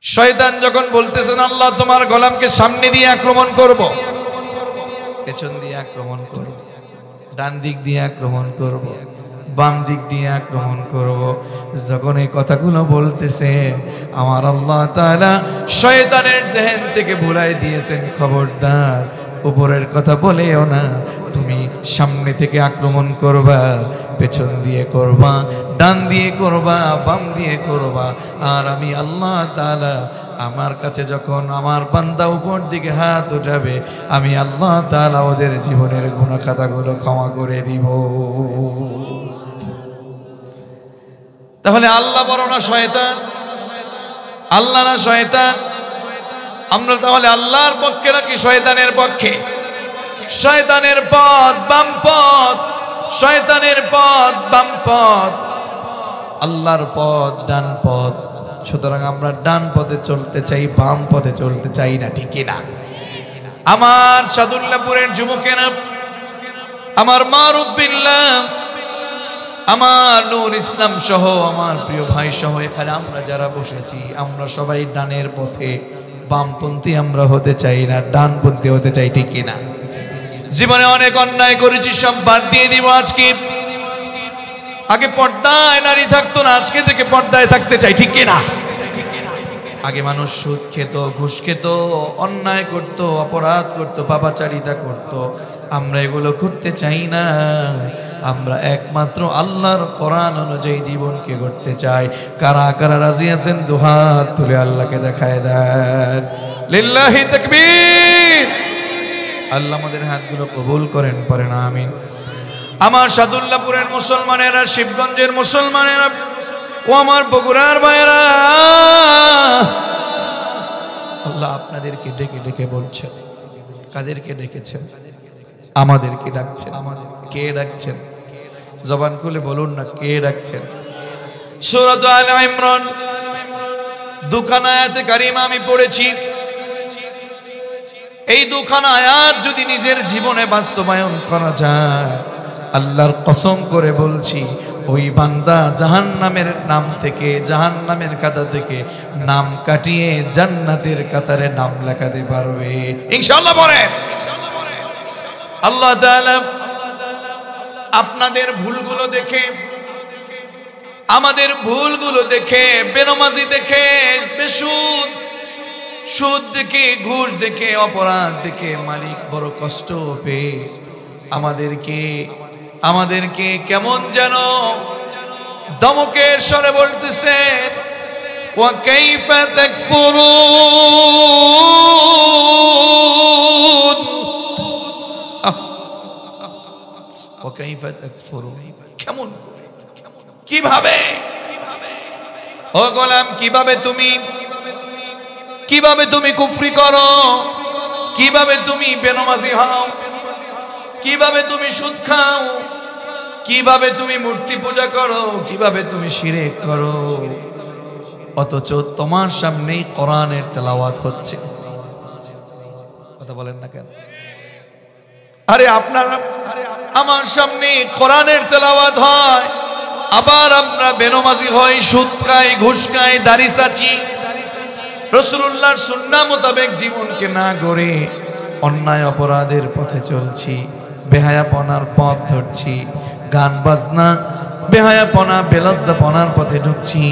শয়তান যখন বলতেছেন আল্লাহ তোমার গোলামকে সামনে দিয়ে আক্রমণ করব, পেছন দিয়ে আক্রমণ করব, ডান দিক দিয়ে আক্রমণ করব, বাম দিক দিয়ে আক্রমণ করব, যখন এই কথাগুলো বলতেছে আমার আল্লাহ তাআলা শয়তানের জেহেন থেকে ভুলাই দিয়েছেন, খবরদার উপরের কথা বলেও না, তুমি সামনে থেকে আক্রমণ করবা, পেছন দিয়ে করবা, ডান দিয়ে করবা, বাম দিয়ে করবা। আর আমি আল্লাহ তাআলা আমার কাছে যখন আমার বান্দা উপর দিকে হাত উঠাবে, আমি আল্লাহ তাআলা ওদের জীবনের গুনাহ খাতাগুলো ক্ষমা করে দিব। তাহলে আল্লাহ বড় না শয়তান? আল্লাহ না শয়তান? আমরা তাহলে আল্লাহর পক্ষে নাকি শয়তানের পক্ষে? শয়তানের পথ বাম পথ, শয়তানের পথ বাম পথ, আল্লাহর পথ ডান পথ। সুতরাং আমরা ডান পথে চলতে চাই, বাম পথে চলতে চাই না, ঠিক না? আমার সাদুল্লাহপুরের যুবকেরা, আমার মারুফ বিল্লাহ, আমার নূর ইসলাম সহ আমার প্রিয় ভাই সহ এখানে আমরা যারা বসেছি, আমরা সবাই ডানের পথে, বামপন্থী আমরা হতে চাই না, ডানপন্থী হতে চাই, ঠিক কিনা? জীবনে অনেক অন্যায় করেছি, সব বাদ দিয়ে দিব আজকে। আগে পর্দায় নারী থাকতো না, আজকে থেকে পর্দায় থাকতে চাই, ঠিক কিনা? আগে মানুষ সুদ খেত, ঘুষ খেত, অন্যায় করত, অপরাধ করত, পাপাচারিতা করত, আমরা এগুলো করতে চাই না। আমরা একমাত্র আল্লাহর কোরআন অনুযায়ী জীবনকে করতে চাই। কারা কারা রাজি আছেন দুহাত তুলে আল্লাহকে দেখায় দেন। লিল্লাহি তাকবীর। আল্লাহ আমাদের হাতগুলো কবুল করেন, পড়েন আমিন। আমার সাদুল্লাহপুরের মুসলমানেরা, শিবগঞ্জের মুসলমানেরা, ও আমার বগুড়ার ভাইয়েরা, আল্লাহ আপনাদেরকে ডেকে ডেকে বলছেন। কাদেরকে ডেকেছেন? আমাদেরকে ডাকছেন। কে ডাকছেন? জবান খুলে বলুন না, কে ডাকছেন? সূরা আলে ইমরান দুখানা আয়াতে কারিমা আমি পড়েছি। এই দুখানা আয়াত যদি নিজের জীবনে বাস্তবায়ন করা যায়, আল্লাহর কসম করে বলছি, ওই বান্দা জাহান্নামের নাম থেকে, জাহান্নামের কাতা থেকে নাম কাটিয়ে জান্নাতের কাতারে নাম লেখাতে পারবে ইনশাআল্লাহ। বলেন আল্লাহ তাআলা আপনাদের ভুলগুলো দেখে, আমাদের ভুলগুলো দেখে, বেনামাজি দেখে, বেসুদ, সুদ দেখে, ঘুষ দেখে, অপরাধ দেখে মালিক বড় কষ্ট পেয়ে আমাদেরকে কেমন যেন দমকের স্বরে বলতেছে, ওয়া কাইফা তাকফুরুন, ওয়া কাইফা তাকফুরুন, কেমন, কিভাবে ও গোলাম, কিভাবে তুমি কুফরি করো, কিভাবে তুমি বেনামাজি হও, কিভাবে তুমি সুদ খাও, কিভাবে তুমি মূর্তি পূজা করো, কিভাবে তুমি শিরক করো, অথচ তোমার সামনেই কোরআনের তেলাওয়াত হচ্ছে। কথা বলেন না কেন? আরে আপনারা, আমার সামনে কোরআনের তেলাওয়াত হয়, আবার আমরা বেনামাজি হই, সুদ খাই, ঘুষ খাই, দাড়ি চাচি, রাসূলুল্লাহর সুন্নাহ মোতাবেক জীবনকে না গড়ে অন্যায় অপরাধের পথে চলছি, বেহায়াপনার পথ ধরছি, গান বাজনা, বেহায়াপনা, বেলজ্জাপনার পথে ঢুকছি।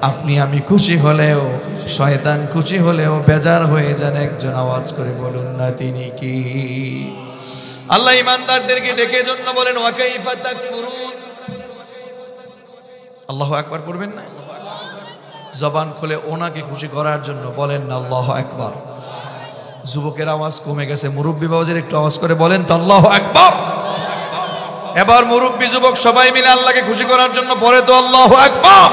আপনি আমি খুশি হলেও, শয়তান খুশি হলেও বেজার হয়ে যান। একজন আওয়াজ করে বলুন না তিনি কি? আল্লাহ ইমানদারদেরকে ডেকে জন্য বলেন, ওয়া কাইফা তাকফুরুন। আল্লাহু আকবার পড়বেন না? জবান খুলে ওনাকে খুশি করার জন্য বলেন না আল্লাহু আকবার। যুবকের আওয়াজ কমে গেছে, মুরব্বী বাবাজির একটু আওয়াজ করে বলেন তো আল্লাহু আকবার। এবার মুরব্বী যুবক সবাই মিলে আল্লাহকে খুশি করার জন্য পড়ে তো আল্লাহু আকবার।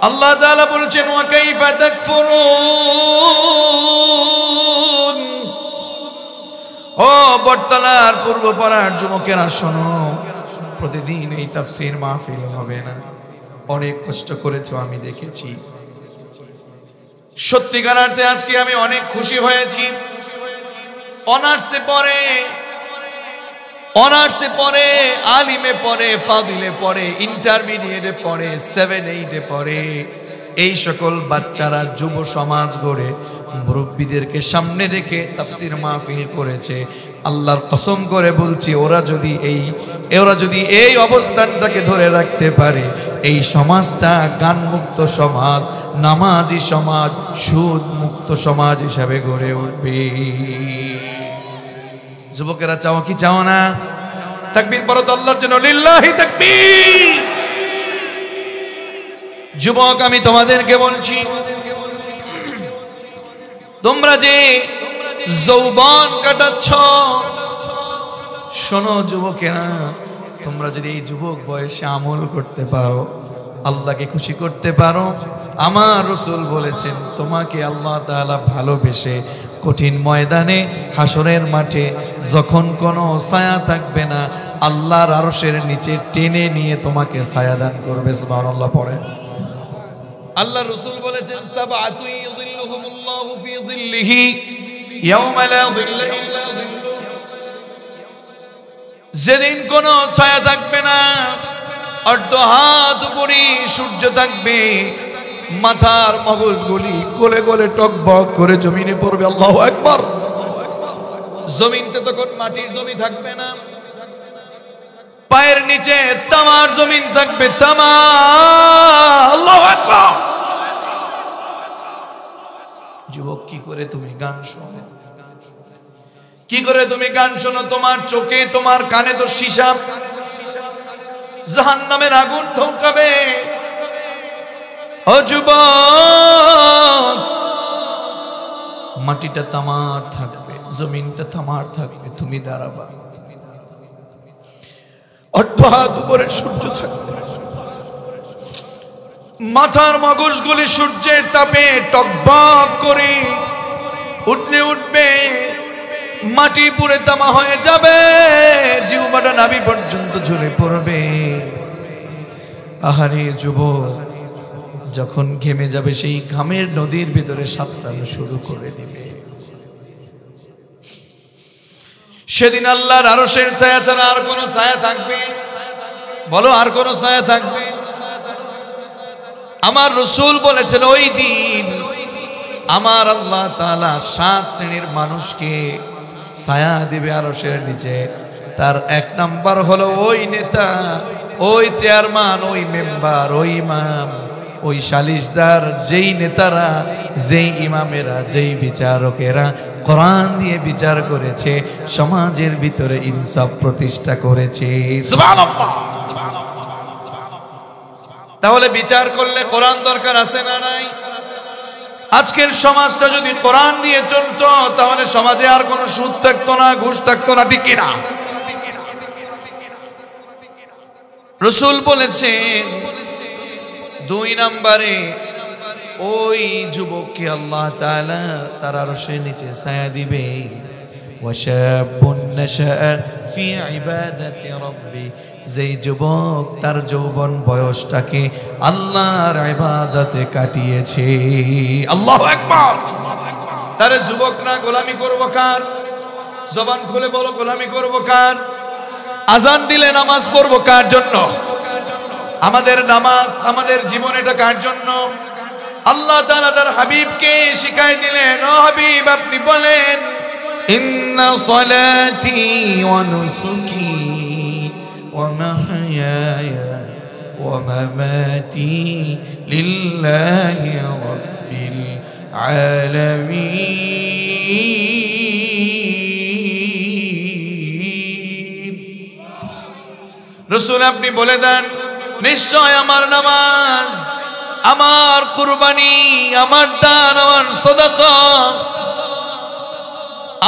আল্লাহ তাআলা বলছেন, ওয়া কাইফা তাকফুরুন। ও বটতলার পূর্বপাড়ার যুবকেরা শোনো, প্রতিদিন এই তাফসীর মাহফিল হবে না। অনেক কষ্ট করেছো, আমি দেখেছি। সত্যিকার অর্থে আজকে আমি অনেক খুশি হয়েছি। অনার্সে পড়ে, আলিমে পড়ে, ফাদিলে পড়ে, ইন্টারমিডিয়েটে পড়ে, 7-8-এ পড়ে, এই সকল বাচ্চারা যুব সমাজ গড়ে মুরব্বীদেরকে সামনে রেখে তাফসীর মাহফিল করেছে। আল্লাহর কসম করে বলছি, ওরা যদি এই অবস্থানটাকে ধরে রাখতে পারে, এই সমাজটা গান মুক্ত সমাজ, নামাজি সমাজ, সুদ মুক্ত সমাজ হিসাবে গড়ে উঠবে। যুবকেরা চাও কি চাও না? তাকবীর পড়ো তো আল্লাহর জন্য, লিল্লাহি তাকবীর। যুবক, আমি তোমাদেরকে বলছি, তোমরা যে যৌবন কাটাচ্ছ, শোনো যুবকেরা, তোমরা যদি এই যুবক বয়সে আমল করতে পারো, আল্লাহকে খুশি করতে পারো, আমার রাসূল বলেছেন তোমাকে আল্লাহ তাআলা ভালোবেসে কঠিন ময়দানে হাসরের মাঠে যখন কোনো ছায়া থাকবে না, আল্লাহর আরশের নিচে টেনে নিয়ে তোমাকে ছায়া দান করবে। সুবহানাল্লাহ পড়ে। আল্লাহ রাসূল বলেছেন সাবআতু ইযিল্লুহুমুল্লাহু ফি যিল্লিহি ইয়াওমা লা যিল্লা ইল্লা যিল্লুহু, যেদিন কোনো ছায়া থাকবে না, অর্ধ হাত উপরে সূর্য থাকবে, মাথার মগজগুলি গলে গলে টকবক করে জমিনে পড়বে। আল্লাহু আকবার। জমিনটা তখন মাটির জমি থাকবে না, পায়ের নিচে তামার জমিন থাকবে, তামা। আল্লাহু আকবার। যুবক, কি করে তুমি গান শোনো? কি করে তুমি গান শোনো? তোমার চোখে তোমার কানে তো সীসা, জাহান্নামের আগুন ঢোকাবে। ও যুবক, মাটিটা তামার থাকবে, জমিনটা তামার থাকবে, তুমি দাঁড়াবা, অর্ধ হাত উপরে সূর্য থাকবে, মাথার মগজগুলি সূর্যের তাপে টকবক করে উঠবে, মাটি পুড়ে তামা হয়ে যাবে, জিহ্বাটা নাভি পর্যন্ত ঝরে পড়বে। আহারে যুবক, যখন ঘেমে যাবে, সেই ঘামের নদীর ভিতরে সাঁতরানো শুরু করে দিবে। সেদিন আল্লাহর আরশের ছায়া ছাড়া আর কোন ছায়া থাকবে? বলো, আর কোন ছায়া থাকবে? আমার রাসূল বলেছেন, ওই দিন আমার আল্লাহ তাআলা 7 শ্রেণীর মানুষকে ছায়া দিবে আরশের নিচে। তার 1 নাম্বার হলো ওই নেতা, ওই চেয়ারম্যান, ওই মেম্বার, ওই ইমাম, ওই সালিশদার, যেই নেতারা, যেই ইমামেরা, যেই বিচারকেরা কোরআন দিয়ে বিচার করেছে, সমাজের ভিতরে ইনসাফ প্রতিষ্ঠা করেছে। সুবহানাল্লাহ। তাহলে বিচার করলে কোরআন দরকার আছে না নাই? আজকের সমাজটা যদি কোরআন দিয়ে চলতো, তাহলে সমাজে আর কোনো সুদ থাকতো না, ঘুষ থাকতো না, ঠিক কিনা? রাসূল বলেছেন 2 নম্বরে ওই যুবককে আল্লাহ তাআলা তার আরশের নিচে ছায়া দিবে। ওয়াশাবুন নাশাআ ফি ইবাদাতি রাব্বি, যেই যুবক তার যৌবন বয়সটাকে আল্লাহর ইবাদতে কাটিয়েছে। আল্লাহু আকবার। তারে যুবক না, গোলামি করব কার? জবান খুলে বলো, গোলামি করব কার? আজান দিলে নামাজ পড়ব কার জন্য? আমাদের নামাজ, আমাদের জীবন, এটা কার জন্য? আল্লাহ তাআলা তার হাবিবকে শিখাই দিলেন, ও হাবিব, আপনি বলেন, ইন্না সলাতি ওয়া নুসুকি ওয়া মাহইয়ায়া ওয়া মামাতি লিল্লাহি রাব্বিল আলামিন। রাসূল, আপনি বলে দেন, নিশ্চয় আমার নামাজ, আমার কুরবানি, আমার দান, আমার সাদাকা,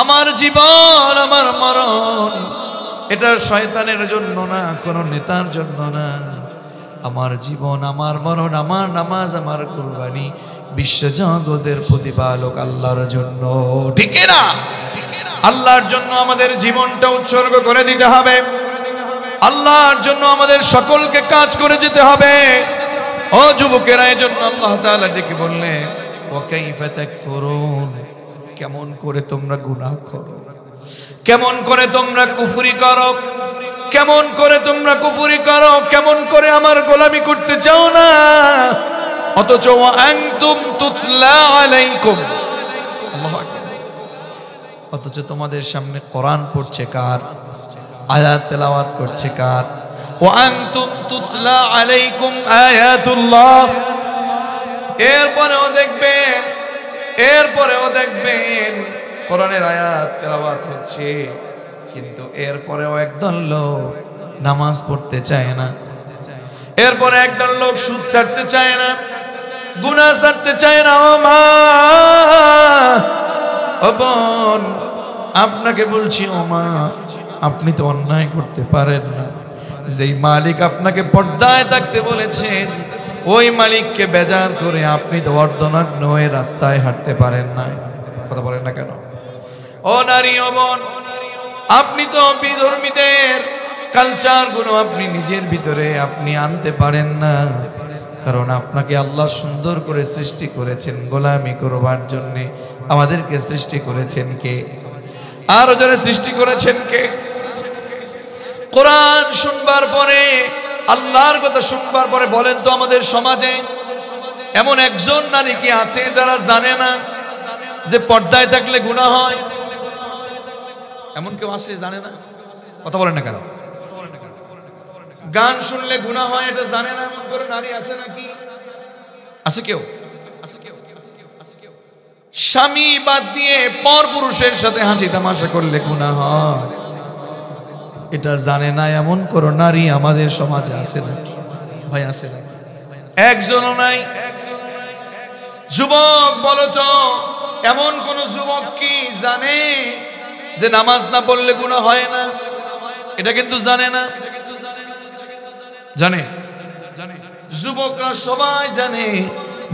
আমার জীবন, আমার মরণ, এটা শয়তানের জন্য না, কোন নেতার জন্য না। আমার জীবন, আমার মরণ, আমার নামাজ, আমার কুরবানি বিশ্বজগতের প্রতিপালক আল্লাহর জন্য, ঠিক না? আল্লাহর জন্য আমাদের জীবনটা উৎসর্গ করে দিতে হবে। আল্লাহর জন্য আমাদের সকলকে কাজ করে যেতে হবে। ও যুবকেরা, এই জন্য আল্লাহ তাআলা ডেকে বললেন, ওয়া কাইফা তাকফুরুন, কেমন করে তোমরা গুনাহ করো, কেমন করে তোমরা কুফরি করো, কেমন করে তোমরা কুফরি করো, কেমন করে আমার গোলামি করতে চাও না। অথচ ওয়া আনতুম তুতলা আলাইকুম, আল্লাহু আকবার, অথচ তোমাদের সামনে কোরআন পড়ছে কার? আয়াত তেলাওয়াত করছে কার? ওয়া আনতুম তুতলা আলাইকুম আয়াতুল্লাহ। এরপরেও দেখবেন কোরআনের আয়াত তেলাওয়াত হচ্ছে, কিন্তু এরপরেও একদল লোক নামাজ পড়তে চায় না, এরপরে একদল লোক সুদ ছাড়তে চায় না, গুনাহ ছাড়তে চায় না। ও মা, ও বোন, আপনাকে বলছি, ও মা, আপনি তো অন্যায় করতে পারেন না। যেই মালিক আপনাকে পর্দায় থাকতে বলেছেন, ওই মালিককে বেজার করে আপনি তো অর্ধনগ্ন হয়ে রাস্তায় হাঁটতে পারেন না। কথা বলেন না কেন? ও নারী, ও বোন, আপনি তো বিধর্মীদের কালচার গুলো আপনি নিজের ভিতরে আপনি আনতে পারেন না, কারণ আপনাকে আল্লাহ সুন্দর করে সৃষ্টি করেছেন গোলামি করবার জন্য। আমাদেরকে সৃষ্টি করেছেন কে? আরো জনে সৃষ্টি করেছেন কে? কোরআন শুনবার পরে, আল্লাহর কথা শুনবার পরে বলেন তো, আমাদের সমাজে এমন একজন নারী কি আছে যারা জানে না যে পর্দায় থাকলে গুনাহ হয়? এমন কেউ আছে জানে না? কথা বলেন না কেন? গান শুনলে গুনাহ হয় এটা জানে না এমন করে নারী আছে নাকি? আছে কেউ? স্বামী বাদ দিয়ে পর পুরুষের সাথে হাসি তামাশা করলে গুনাহ হয় এটা জানে না এমন কোন নারী আমাদের সমাজে আছে নাকি? ভাই আছে নাকি? একজনও নাই। যুবক বলছ, এমন কোন যুবক কি জানে যে নামাজ না পড়লে গুনাহ হয় না? এটা কিন্তু জানে না। জানে? যুবকরা সবাই জানে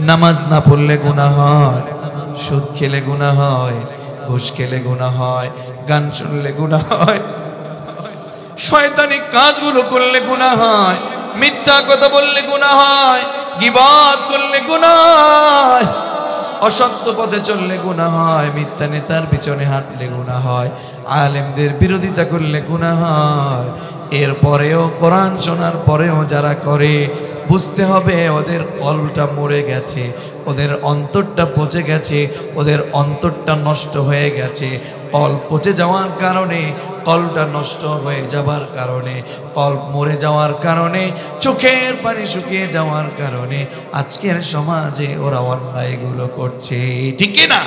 নামাজ না পড়লে গুনাহ হয়, সুদ খেলে গুনাহ হয়, ঘুষ খেলে গুনাহ হয়, গান শুনলে গুনাহ হয়, শয়তানি কাজগুলো করলে গুনাহ হয়, মিথ্যা কথা বললে গুনাহ হয়, গীবত করলে গুনাহ হয়, অসত্য পথে চললে গুনাহ হয়, মিথ্যা নেতার পিছনে হাঁটলে গুনাহ হয়, আলেমদের বিরোধিতা করলে গুনাহ হয়। এরপরেও কোরআন শোনার পরেও যারা করে, বুঝতে হবে ওদের কলবটা মরে গেছে, ওদের অন্তরটা পচে গেছে, ওদের অন্তরটা নষ্ট হয়ে গেছে। কল পচে যাওয়ার কারণে, কলটা নষ্ট হয়ে যাবার কারণে, কল মরে যাওয়ার কারণে, চোখের পানি শুকিয়ে যাওয়ার কারণে আজকের সমাজে ওরা অন্যায়গুলো করছে। ঠিক কি না?